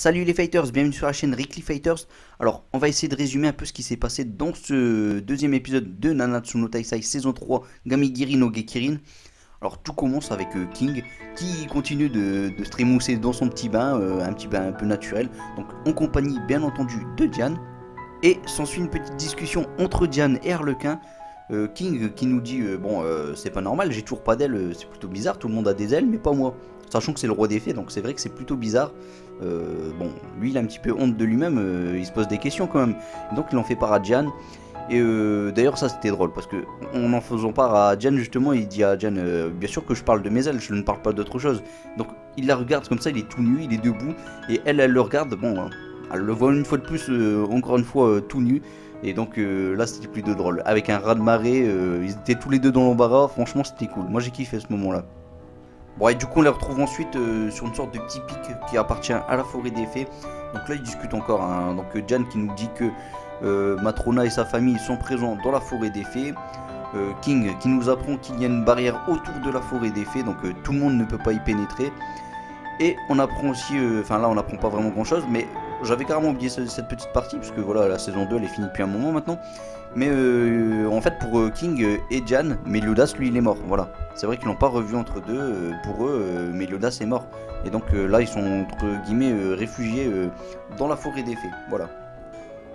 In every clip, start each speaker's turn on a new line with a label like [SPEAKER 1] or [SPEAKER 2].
[SPEAKER 1] Salut les fighters, bienvenue sur la chaîne Rickly Fighters. Alors, on va essayer de résumer un peu ce qui s'est passé dans ce deuxième épisode de Nanatsu no Taisai saison 3 Gamigiri no Gekirin. Alors, tout commence avec King qui continue de se trémousser dans son petit bain, un petit bain un peu naturel. Donc, en compagnie bien entendu de Diane. Et s'ensuit une petite discussion entre Diane et Harlequin. King qui nous dit c'est pas normal, j'ai toujours pas d'ailes, c'est plutôt bizarre, tout le monde a des ailes mais pas moi. Sachant que c'est le roi des fées, donc c'est vrai que c'est plutôt bizarre. Lui il a un petit peu honte de lui-même, il se pose des questions quand même. Donc il en fait part à Diane. Et d'ailleurs ça c'était drôle parce que en faisant part à Diane justement, il dit à Diane bien sûr que je parle de mes ailes, je ne parle pas d'autre chose. Donc il la regarde comme ça, il est tout nu, il est debout et elle le regarde, elle le voit une fois de plus, encore une fois tout nu. Et donc là c'était plutôt drôle. Avec un raz-de-marée, ils étaient tous les deux dans l'embarras, franchement c'était cool. Moi j'ai kiffé ce moment là. Bon et du coup on les retrouve ensuite sur une sorte de petit pic qui appartient à la forêt des fées. Donc là ils discutent encore, hein. Donc Jan qui nous dit que Matrona et sa famille sont présents dans la forêt des fées. King qui nous apprend qu'il y a une barrière autour de la forêt des fées, donc tout le monde ne peut pas y pénétrer. Et on apprend aussi, là on apprend pas vraiment grand chose, mais j'avais carrément oublié cette petite partie, puisque voilà, la saison 2 elle est finie depuis un moment maintenant. Mais en fait pour King et Jan, Meliodas lui il est mort, voilà. C'est vrai qu'ils l'ont pas revu entre deux, pour eux Meliodas est mort. Et donc là ils sont entre guillemets réfugiés dans la forêt des fées, voilà.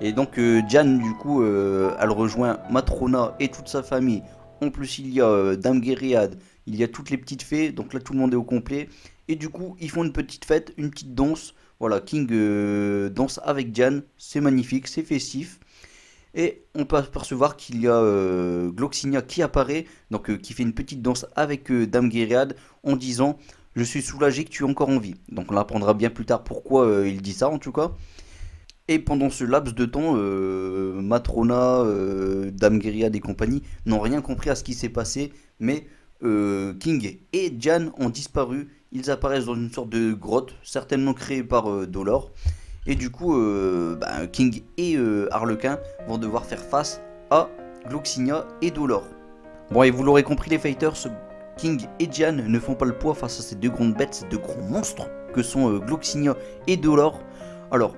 [SPEAKER 1] Et donc Jan du coup elle rejoint Matrona et toute sa famille. En plus il y a Dame Guériade, il y a toutes les petites fées, donc là tout le monde est au complet. Et du coup ils font une petite fête, une petite danse. Voilà, King danse avec Jan, c'est magnifique, c'est festif. Et on peut apercevoir qu'il y a Gloxinia qui apparaît, donc qui fait une petite danse avec Dame Guériade en disant je suis soulagé que tu es encore en vie. Donc on apprendra bien plus tard pourquoi il dit ça en tout cas. Et pendant ce laps de temps, Matrona, Dame Guériade et compagnie n'ont rien compris à ce qui s'est passé, mais King et Jan ont disparu. Ils apparaissent dans une sorte de grotte, certainement créée par Dolor. Et du coup, King et Harlequin vont devoir faire face à Gloxinia et Dolor. Bon, et vous l'aurez compris les fighters, King et Jan ne font pas le poids face à ces deux grandes bêtes, ces deux grands monstres que sont Gloxinia et Dolor. Alors,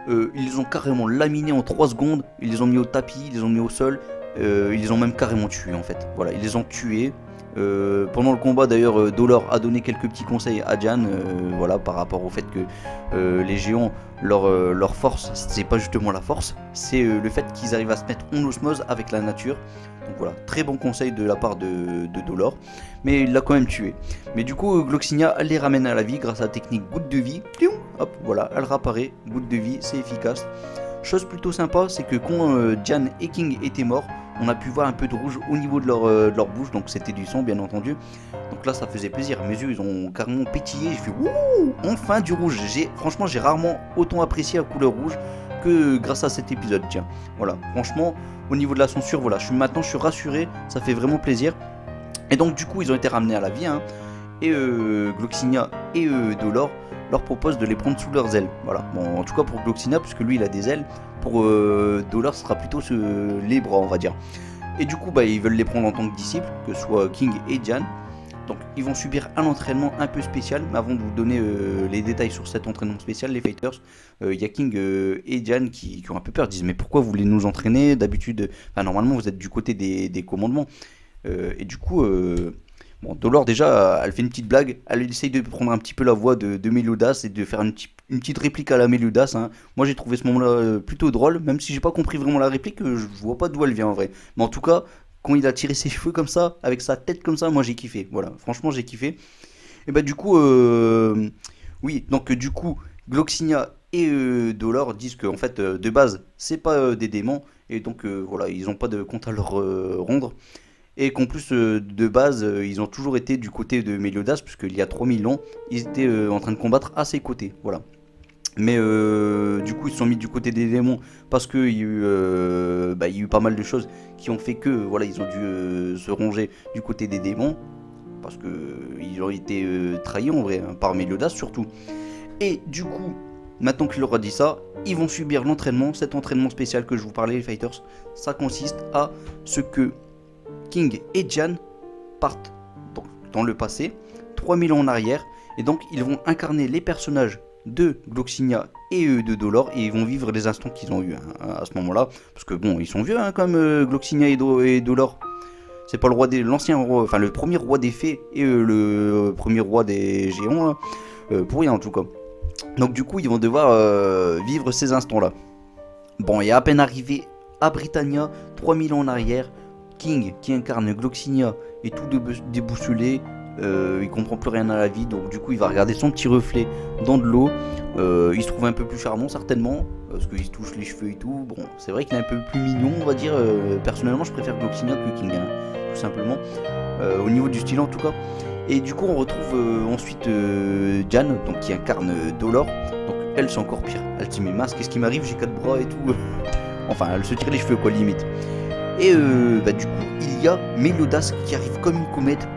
[SPEAKER 1] ils les ont carrément laminés en 3 secondes, ils les ont mis au tapis, ils les ont mis au sol, ils les ont même carrément tués en fait. Voilà, ils les ont tués. Pendant le combat d'ailleurs, Dolor a donné quelques petits conseils à Jan, voilà, par rapport au fait que les géants, leur force, c'est pas justement la force, c'est le fait qu'ils arrivent à se mettre en osmose avec la nature. Donc voilà, très bon conseil de la part de Dolor, mais il l'a quand même tué. Mais du coup, Gloxinia, elle les ramène à la vie grâce à la technique goutte de vie. Hop, voilà, elle réapparaît, goutte de vie, c'est efficace. Chose plutôt sympa, c'est que quand Jan et King étaient morts, on a pu voir un peu de rouge au niveau de leur bouche, donc c'était du sang bien entendu. Donc là ça faisait plaisir, mes yeux ils ont carrément pétillé, j'ai fait wouh, enfin du rouge. Franchement j'ai rarement autant apprécié la couleur rouge que grâce à cet épisode, tiens. Voilà, franchement au niveau de la censure, voilà, je suis rassuré, ça fait vraiment plaisir. Et donc du coup ils ont été ramenés à la vie, hein, et Gloxinia et Dolor leur propose de les prendre sous leurs ailes. Voilà, bon en tout cas pour Gloxinia, puisque lui il a des ailes, pour Dolor ce sera plutôt les bras on va dire. Et du coup ils veulent les prendre en tant que disciples, que ce soit King et Jan. Donc ils vont subir un entraînement un peu spécial, mais avant de vous donner les détails sur cet entraînement spécial, les fighters, il y a King et Jan qui ont un peu peur, disent mais pourquoi vous voulez nous entraîner d'habitude, normalement vous êtes du côté des commandements. Et du coup, Dolor déjà, elle fait une petite blague, elle essaye de prendre un petit peu la voix de Meliodas et de faire une petite réplique à la Meliodas, hein. Moi j'ai trouvé ce moment-là plutôt drôle, même si j'ai pas compris vraiment la réplique, je vois pas d'où elle vient en vrai. Mais en tout cas, quand il a tiré ses cheveux comme ça, avec sa tête comme ça, moi j'ai kiffé. Voilà, franchement j'ai kiffé. Et bah du coup, oui, donc du coup, Gloxinia et Dolor disent que en fait, de base, c'est pas des démons, et donc voilà, ils ont pas de compte à leur rendre. Et qu'en plus de base ils ont toujours été du côté de Meliodas puisqu'il y a 3000 ans ils étaient en train de combattre à ses côtés, voilà. Mais du coup ils se sont mis du côté des démons parce qu'il y a eu, il y a eu pas mal de choses qui ont fait que voilà ils ont dû se ranger du côté des démons parce que ils ont été trahis en vrai, hein, par Meliodas surtout. Et du coup maintenant qu'il leur a dit ça, ils vont subir l'entraînement, cet entraînement spécial que je vous parlais les fighters. Ça consiste à ce que King et Jan partent dans le passé, 3000 ans en arrière, et donc ils vont incarner les personnages de Gloxinia et de Dolor, et ils vont vivre les instants qu'ils ont eu à ce moment là, parce que bon, ils sont vieux comme Gloxinia et Dolor. C'est pas le roi des l'ancien roi, enfin le premier roi des fées et le premier roi des géants là, pour rien en tout cas. Donc du coup ils vont devoir vivre ces instants là. Bon, et à peine arrivé à Britannia, 3000 ans en arrière, King qui incarne Gloxinia est tout déboussolé, il comprend plus rien à la vie, donc du coup il va regarder son petit reflet dans de l'eau. Il se trouve un peu plus charmant certainement, parce qu'il se touche les cheveux et tout. Bon, c'est vrai qu'il est un peu plus mignon, on va dire. Personnellement, je préfère Gloxinia que King, hein, tout simplement, au niveau du style en tout cas. Et du coup, on retrouve ensuite Jan, donc qui incarne Dolor. Donc elle, c'est encore pire. Elle se met masque, qu'est-ce qui m'arrive, j'ai 4 bras et tout. Enfin, elle se tire les cheveux quoi, limite. Et du coup, il y a Meliodas qui arrive comme une comète.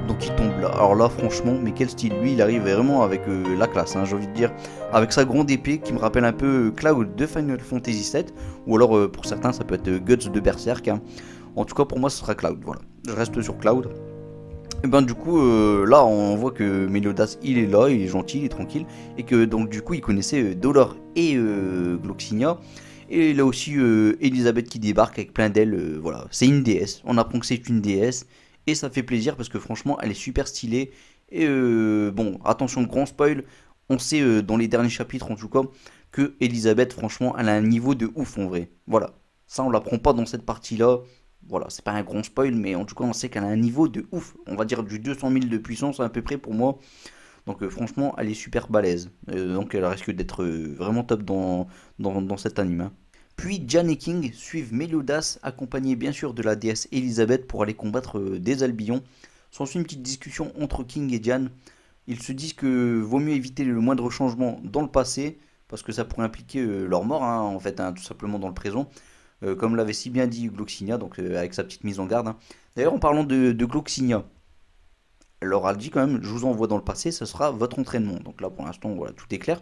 [SPEAKER 1] Donc il tombe là. Alors là, franchement, mais quel style. Lui, il arrive vraiment avec la classe, hein, j'ai envie de dire. Avec sa grande épée qui me rappelle un peu Cloud de Final Fantasy VII. Ou alors, pour certains, ça peut être Guts de Berserk. Hein. En tout cas, pour moi, ce sera Cloud. Voilà. Je reste sur Cloud. Et ben du coup, là, on voit que Meliodas, il est là, il est gentil, il est tranquille. Et que donc, du coup, il connaissait Dolor et Gloxinia. Et là aussi, Elisabeth qui débarque avec plein d'ailes. Voilà, c'est une déesse. On apprend que c'est une déesse. Et ça fait plaisir parce que franchement, elle est super stylée. Et bon, attention, grand spoil. On sait dans les derniers chapitres, en tout cas, que Elisabeth, franchement, elle a un niveau de ouf en vrai. Voilà, ça, on l'apprend pas dans cette partie-là. Voilà, c'est pas un grand spoil, mais en tout cas, on sait qu'elle a un niveau de ouf. On va dire du 200 000 de puissance à peu près pour moi. Donc franchement, elle est super balèze. Donc elle risque d'être vraiment top dans cet anime. Hein. Puis Jan et King suivent Meliodas, accompagné bien sûr de la déesse Elisabeth pour aller combattre des Albions. S'ensuit une petite discussion entre King et Jan. Ils se disent que vaut mieux éviter le moindre changement dans le passé, parce que ça pourrait impliquer leur mort, hein, en fait, hein, tout simplement dans le présent. Comme l'avait si bien dit Gloxinia, donc avec sa petite mise en garde. Hein. D'ailleurs, en parlant de Gloxinia, elle leur a dit quand même, je vous envoie dans le passé, ce sera votre entraînement. Donc là, pour l'instant, voilà, tout est clair.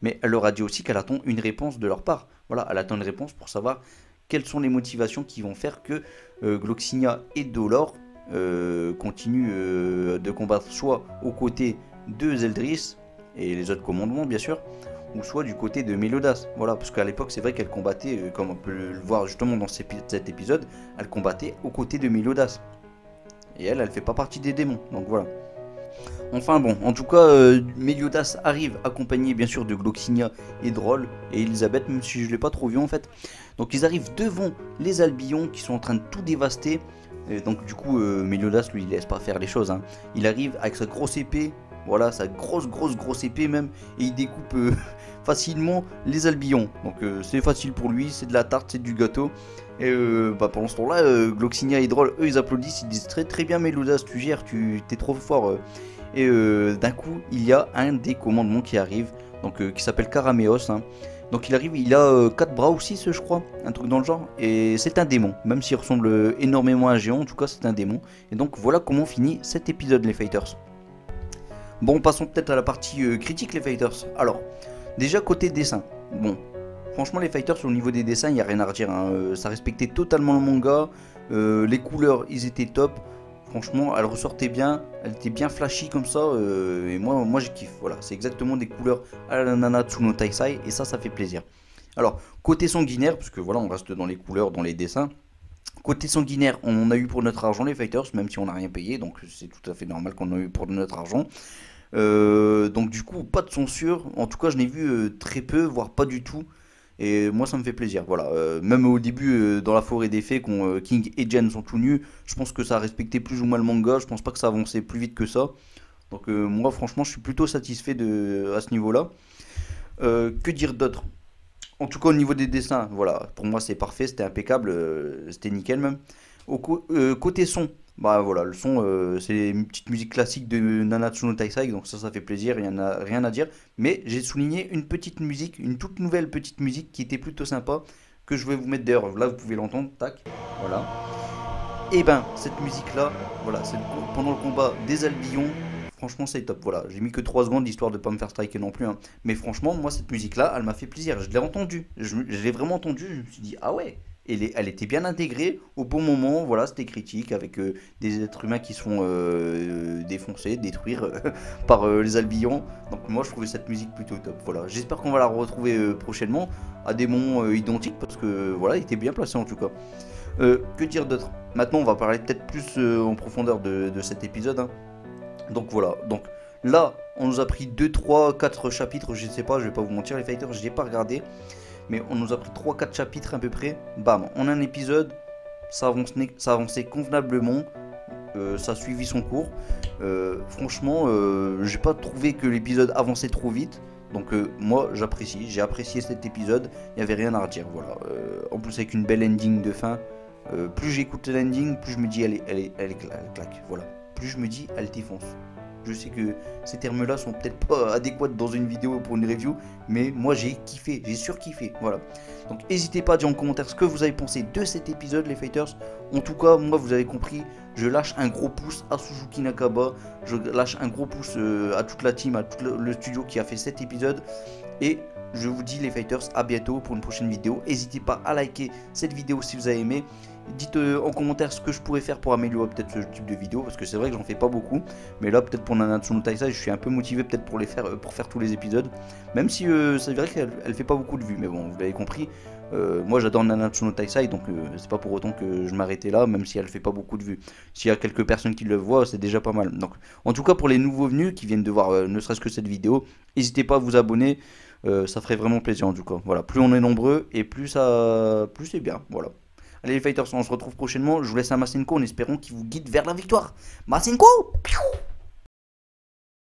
[SPEAKER 1] Mais elle leur a dit aussi qu'elle attend une réponse de leur part. Voilà, elle attend une réponse pour savoir quelles sont les motivations qui vont faire que Gloxinia et Dolor continuent de combattre soit aux côtés de Zeldris et les autres commandements, bien sûr, ou soit du côté de Meliodas. Voilà, parce qu'à l'époque, c'est vrai qu'elle combattait, comme on peut le voir justement dans cet épisode, elle combattait aux côtés de Meliodas. Et elle fait pas partie des démons, donc voilà. Enfin bon, en tout cas, Meliodas arrive accompagné bien sûr de Gloxinia et Droll et Elisabeth, même si je l'ai pas trop vu en fait. Donc ils arrivent devant les Albions qui sont en train de tout dévaster. Et donc du coup, Meliodas lui il laisse pas faire les choses. Hein. Il arrive avec sa grosse épée, voilà, sa grosse épée même, et il découpe facilement les Albions. Donc c'est facile pour lui, c'est de la tarte, c'est du gâteau. Et pendant ce temps-là, Gloxinia et Droll, eux ils applaudissent, ils disent très bien Meliodas, tu gères, tu t'es trop fort. Et d'un coup, il y a un des commandements qui arrive, donc qui s'appelle Karameos. Hein. Donc il arrive, il a 4 bras ou 6 je crois, un truc dans le genre. Et c'est un démon, même s'il ressemble énormément à un géant, en tout cas c'est un démon. Et donc voilà comment finit cet épisode les fighters. Bon, passons peut-être à la partie critique les fighters. Alors, déjà côté dessin, bon, franchement les fighters au niveau des dessins, il n'y a rien à redire. Hein. Ça respectait totalement le manga, les couleurs ils étaient top. Franchement, elle ressortait bien, elle était bien flashy comme ça, et moi je kiffe. Voilà, c'est exactement des couleurs à la Nanatsu no Taisai, et ça fait plaisir. Alors, côté sanguinaire, parce que voilà, on reste dans les couleurs, dans les dessins. Côté sanguinaire, on a eu pour notre argent les fighters, même si on n'a rien payé, donc c'est tout à fait normal qu'on a eu pour notre argent. Donc du coup, pas de censure, en tout cas je n'ai vu très peu, voire pas du tout. Et moi ça me fait plaisir, voilà. Même au début, dans la forêt des fées, quand King et Jen sont tout nus, je pense que ça a respecté plus ou moins le manga, je pense pas que ça avançait plus vite que ça. Donc moi franchement je suis plutôt satisfait à ce niveau-là. Que dire d'autre? En tout cas au niveau des dessins, voilà, pour moi c'est parfait, c'était impeccable, c'était nickel même. Côté son, bah voilà, le son c'est une petite musique classique de Nanatsu no Taisai, donc ça fait plaisir, rien à dire. Mais j'ai souligné une petite musique, une toute nouvelle petite musique qui était plutôt sympa, que je vais vous mettre d'ailleurs, là vous pouvez l'entendre, tac, voilà. Et ben cette musique là, voilà, c'est pendant le combat des Albions. Franchement, c'est top. Voilà, j'ai mis que 3 secondes histoire de pas me faire striker non plus. Hein. Mais franchement, moi, cette musique-là, elle m'a fait plaisir. Je l'ai entendue. Je l'ai vraiment entendue. Je me suis dit, ah ouais, elle était bien intégrée au bon moment. Voilà, c'était critique avec des êtres humains qui se font défoncer, détruire par les Albillons. Donc moi je trouvais cette musique plutôt top. Voilà, j'espère qu'on va la retrouver prochainement à des moments identiques parce que voilà, il était bien placé en tout cas. Que dire d'autre? Maintenant on va parler peut-être plus en profondeur de cet épisode, hein. Donc voilà, donc là on nous a pris 2, 3, 4 chapitres, je sais pas, je vais pas vous mentir les fighters, je n'ai pas regardé, mais on nous a pris 3, 4 chapitres à peu près, bam, en un épisode, ça avançait convenablement, ça a suivi son cours, franchement, j'ai pas trouvé que l'épisode avançait trop vite, donc moi j'apprécie, j'ai apprécié cet épisode, il n'y avait rien à redire, voilà, en plus avec une belle ending de fin, plus j'écoute l'ending, plus je me dis elle claque, voilà, plus je me dis elle défonce. Je sais que ces termes-là sont peut-être pas adéquats dans une vidéo pour une review, mais moi j'ai kiffé, j'ai surkiffé, voilà. Donc n'hésitez pas à dire en commentaire ce que vous avez pensé de cet épisode les fighters. En tout cas, moi vous avez compris, je lâche un gros pouce à Suzuki Nakaba, je lâche un gros pouce à toute la team, à tout le studio qui a fait cet épisode. Et je vous dis les fighters, à bientôt pour une prochaine vidéo. N'hésitez pas à liker cette vidéo si vous avez aimé. Dites en commentaire ce que je pourrais faire pour améliorer peut-être ce type de vidéo, parce que c'est vrai que j'en fais pas beaucoup, mais là peut-être pour Nanatsu no Taizai je suis un peu motivé peut-être pour les faire pour faire tous les épisodes, même si c'est vrai qu'elle fait pas beaucoup de vues, mais bon vous l'avez compris, moi j'adore Nanatsu no Taizai, donc c'est pas pour autant que je m'arrêtais là, même si elle fait pas beaucoup de vues. S'il y a quelques personnes qui le voient, c'est déjà pas mal. Donc en tout cas pour les nouveaux venus qui viennent de voir ne serait-ce que cette vidéo, n'hésitez pas à vous abonner, ça ferait vraiment plaisir en tout cas. Voilà, plus on est nombreux et plus c'est bien, voilà. Allez les fighters, on se retrouve prochainement. Je vous laisse un Masenko en espérant qu'il vous guide vers la victoire. Masenko!